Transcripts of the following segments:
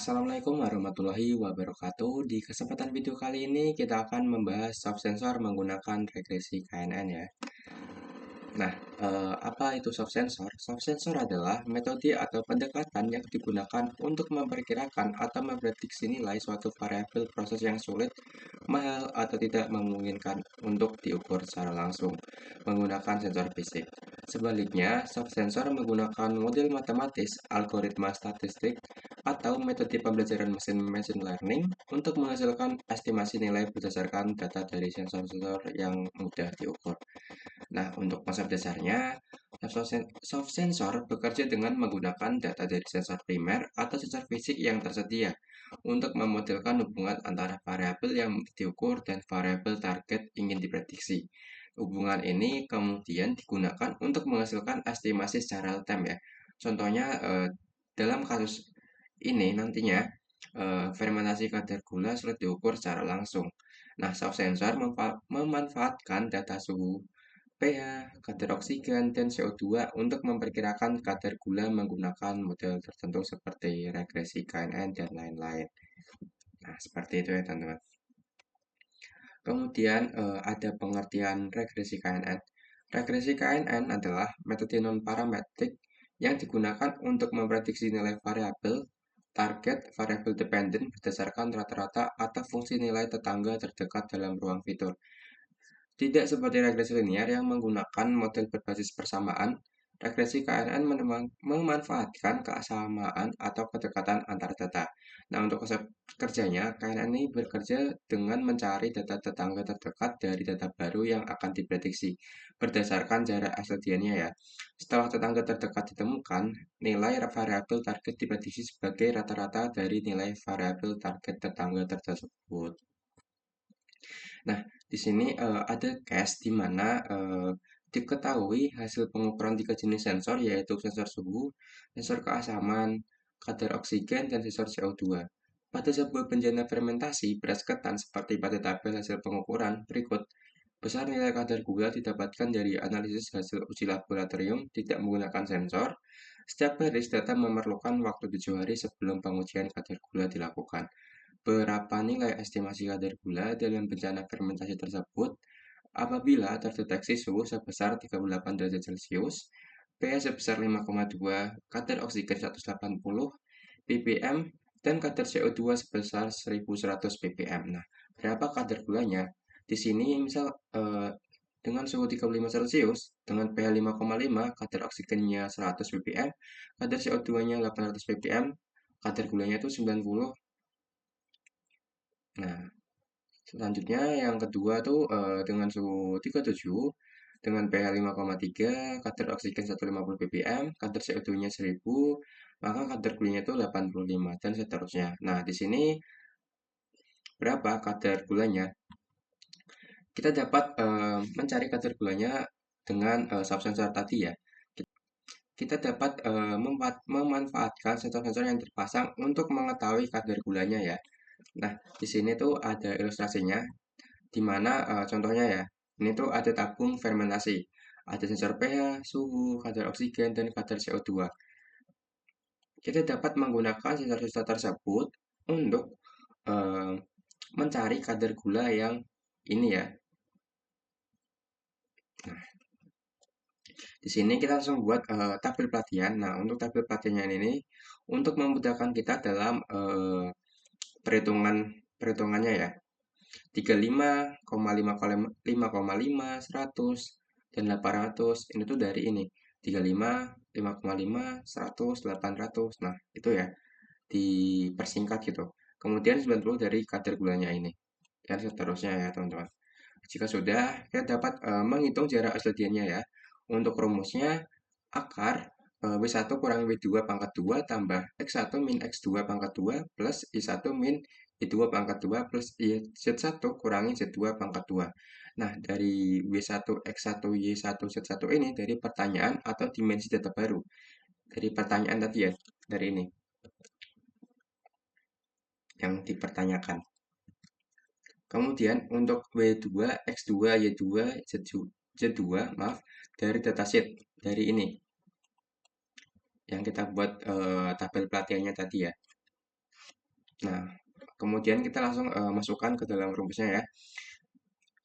Assalamualaikum warahmatullahi wabarakatuh. Di kesempatan video kali ini kita akan membahas soft sensor menggunakan regresi KNN ya. Nah, apa itu soft sensor? Soft sensor adalah metode atau pendekatan yang digunakan untuk memperkirakan atau memprediksi nilai suatu variabel proses yang sulit, mahal, atau tidak memungkinkan untuk diukur secara langsung menggunakan sensor fisik. Sebaliknya, soft sensor menggunakan model matematis, algoritma statistik, atau metode pembelajaran mesin machine learning untuk menghasilkan estimasi nilai berdasarkan data dari sensor-sensor yang mudah diukur. Nah, untuk konsep dasarnya, soft sensor bekerja dengan menggunakan data dari sensor primer atau sensor fisik yang tersedia untuk memodelkan hubungan antara variabel yang diukur dan variabel target ingin diprediksi. Hubungan ini kemudian digunakan untuk menghasilkan estimasi secara real time ya. Contohnya, dalam kasus ini nantinya fermentasi kadar gula sulit diukur secara langsung. Nah, soft sensor memanfaatkan data suhu pH, kadar oksigen, dan CO2 untuk memperkirakan kadar gula menggunakan model tertentu seperti regresi KNN dan lain-lain. Nah, seperti itu ya teman-teman. Kemudian ada pengertian regresi KNN. Regresi KNN adalah metode non-parametrik yang digunakan untuk memprediksi nilai variabel, target, variabel dependen berdasarkan rata-rata atau fungsi nilai tetangga terdekat dalam ruang fitur. Tidak seperti regresi linear yang menggunakan model berbasis persamaan, regresi KNN memanfaatkan kesamaan atau kedekatan antar data. Nah, untuk konsep kerjanya, KNN ini bekerja dengan mencari data tetangga terdekat dari data baru yang akan diprediksi berdasarkan jarak aslinya ya. Setelah tetangga terdekat ditemukan, nilai variabel target diprediksi sebagai rata-rata dari nilai variabel target tetangga tersebut. Nah, di sini ada case di mana diketahui hasil pengukuran 3 jenis sensor yaitu sensor suhu, sensor keasaman, kadar oksigen, dan sensor CO2. Pada sebuah bencana fermentasi beras ketan seperti pada tabel hasil pengukuran berikut, besar nilai kadar gula didapatkan dari analisis hasil uji laboratorium tidak menggunakan sensor. Setiap baris data memerlukan waktu 7 hari sebelum pengujian kadar gula dilakukan. Berapa nilai estimasi kadar gula dalam bencana fermentasi tersebut apabila terdeteksi suhu sebesar 38 derajat Celcius, pH sebesar 5,2, kadar oksigen 180 ppm, dan kadar CO2 sebesar 1100 ppm. Nah, berapa kadar gulanya? Di sini misal dengan suhu 35 Celcius, dengan pH 5,5, kadar oksigennya 100 ppm, kadar CO2-nya 800 ppm, kadar gulanya itu 90. Nah, selanjutnya yang kedua tuh dengan suhu 37 dengan pH 5,3, kadar oksigen 150 ppm, kadar CO2-nya 1000, maka kadar gulanya itu 85 dan seterusnya. Nah, di sini berapa kadar gulanya? Kita dapat mencari kadar gulanya dengan subsensor tadi ya. Kita dapat memanfaatkan sensor-sensor yang terpasang untuk mengetahui kadar gulanya ya. Nah, di sini tuh ada ilustrasinya. Di mana contohnya ya, ini tuh ada tabung fermentasi, ada sensor pH, suhu, kadar oksigen, dan kadar CO2. Kita dapat menggunakan sensor-sensor tersebut untuk eh, mencari kadar gula yang ini ya. Nah, di sini kita langsung buat tabel pelatihan. Nah, untuk tabel pelatihan ini untuk memudahkan kita dalam perhitungannya ya. 35,5, 100, dan 800 ini tuh dari ini 35, 5,5, 100, 800. Nah, itu ya dipersingkat gitu. Kemudian 90 dari kadar gulanya ini. Dan seterusnya ya, teman-teman. Jika sudah, kita dapat menghitung jarak aslinya ya. Untuk rumusnya akar W1 kurang W2 pangkat 2 tambah X1 min X2 pangkat 2 plus Y1 min Y2 pangkat 2 plus Z1 kurangi Z2 pangkat 2. Nah, dari W1, X1, Y1, Z1 ini dari pertanyaan atau dimensi data baru. Dari pertanyaan tadi ya, dari ini yang dipertanyakan. Kemudian untuk W2, X2, Y2, Z2, maaf, dari datasheet, dari ini yang kita buat tabel pelatihannya tadi ya. Nah, kemudian kita langsung masukkan ke dalam rumusnya ya.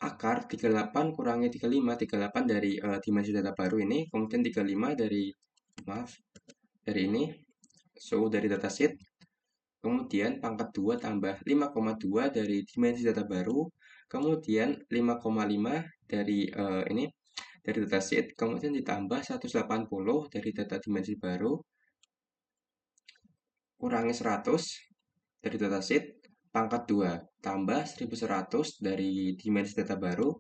Akar 38 kurangi 35, 38 dari dimensi data baru ini, kemudian 35 dari, maaf, dari ini, suhu dari datasheet, kemudian pangkat 2 tambah 5,2 dari dimensi data baru, kemudian 5,5 dari ini, dari datasheet, kemudian ditambah 180 dari data dimensi baru, kurangi 100 dari datasheet, pangkat 2 tambah 1100 dari dimensi data baru,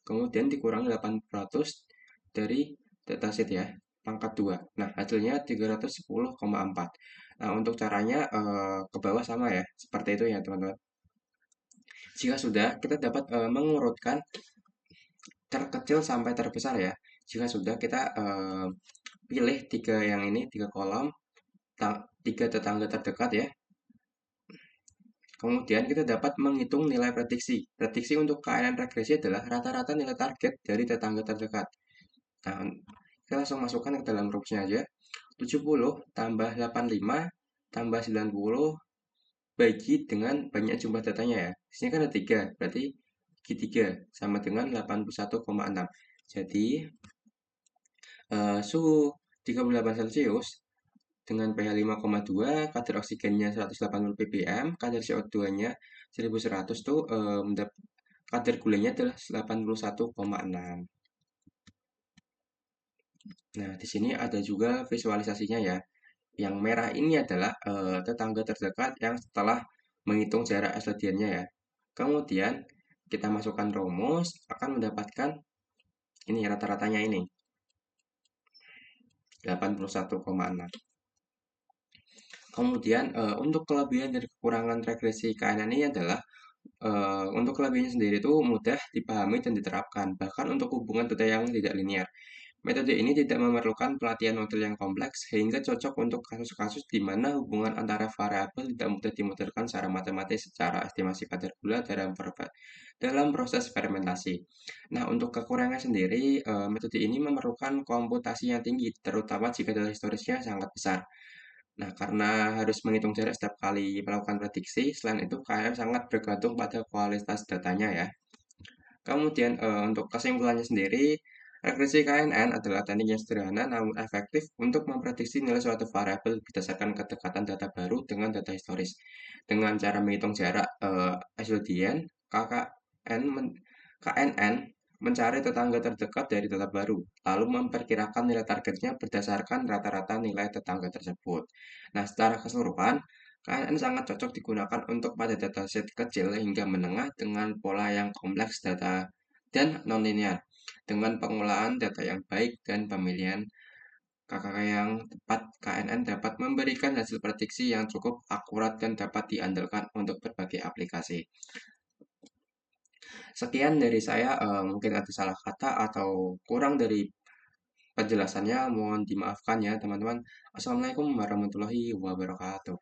kemudian dikurangi 800 dari datasheet ya, pangkat 2. Nah, hasilnya 310,4. Nah, untuk caranya ke bawah sama ya, seperti itu ya teman-teman. Jika sudah, kita dapat mengurutkan terkecil sampai terbesar ya. Jika sudah, kita pilih tiga yang ini, tiga kolom, tiga tetangga terdekat ya. Kemudian kita dapat menghitung nilai prediksi. Prediksi untuk KNN regresi adalah rata-rata nilai target dari tetangga terdekat. Nah, kita langsung masukkan ke dalam rumusnya aja. 70 tambah 85 tambah 90 bagi dengan banyak jumlah datanya ya. Di sini kan ada 3, berarti bagi 3 sama dengan 81,6. Jadi, suhu 38 Celcius dengan pH 5,2, kadar oksigennya 180 ppm, kadar CO2-nya 1100 tuh kadar gulanya adalah 81,6. Nah, di sini ada juga visualisasinya ya. Yang merah ini adalah tetangga terdekat yang setelah menghitung jarak SLDN-nya ya. Kemudian kita masukkan rumus akan mendapatkan ini rata-ratanya ini 81,6. Kemudian untuk kelebihan dan kekurangan regresi KNN ini adalah untuk kelebihannya sendiri itu mudah dipahami dan diterapkan, bahkan untuk hubungan data yang tidak linear. Metode ini tidak memerlukan pelatihan model yang kompleks, sehingga cocok untuk kasus-kasus di mana hubungan antara variabel tidak mudah dimodelkan secara matematis secara estimasi kadar gula dalam proses fermentasi. Nah, untuk kekurangan sendiri, metode ini memerlukan komputasi yang tinggi, terutama jika data historisnya sangat besar. Nah, karena harus menghitung jarak setiap kali melakukan prediksi, selain itu KM sangat bergantung pada kualitas datanya ya. Kemudian untuk kesimpulannya sendiri, regresi KNN adalah teknik yang sederhana namun efektif untuk memprediksi nilai suatu variabel berdasarkan kedekatan data baru dengan data historis. Dengan cara menghitung jarak SLDN, KNN mencari tetangga terdekat dari data baru, lalu memperkirakan nilai targetnya berdasarkan rata-rata nilai tetangga tersebut. Nah, secara keseluruhan, KNN sangat cocok digunakan untuk pada dataset kecil hingga menengah dengan pola yang kompleks data dan nonlinear. Dengan pengolahan data yang baik dan pemilihan KKK yang tepat, KNN dapat memberikan hasil prediksi yang cukup akurat dan dapat diandalkan untuk berbagai aplikasi. Sekian dari saya, mungkin ada salah kata atau kurang dari penjelasannya, mohon dimaafkan ya teman-teman. Assalamualaikum warahmatullahi wabarakatuh.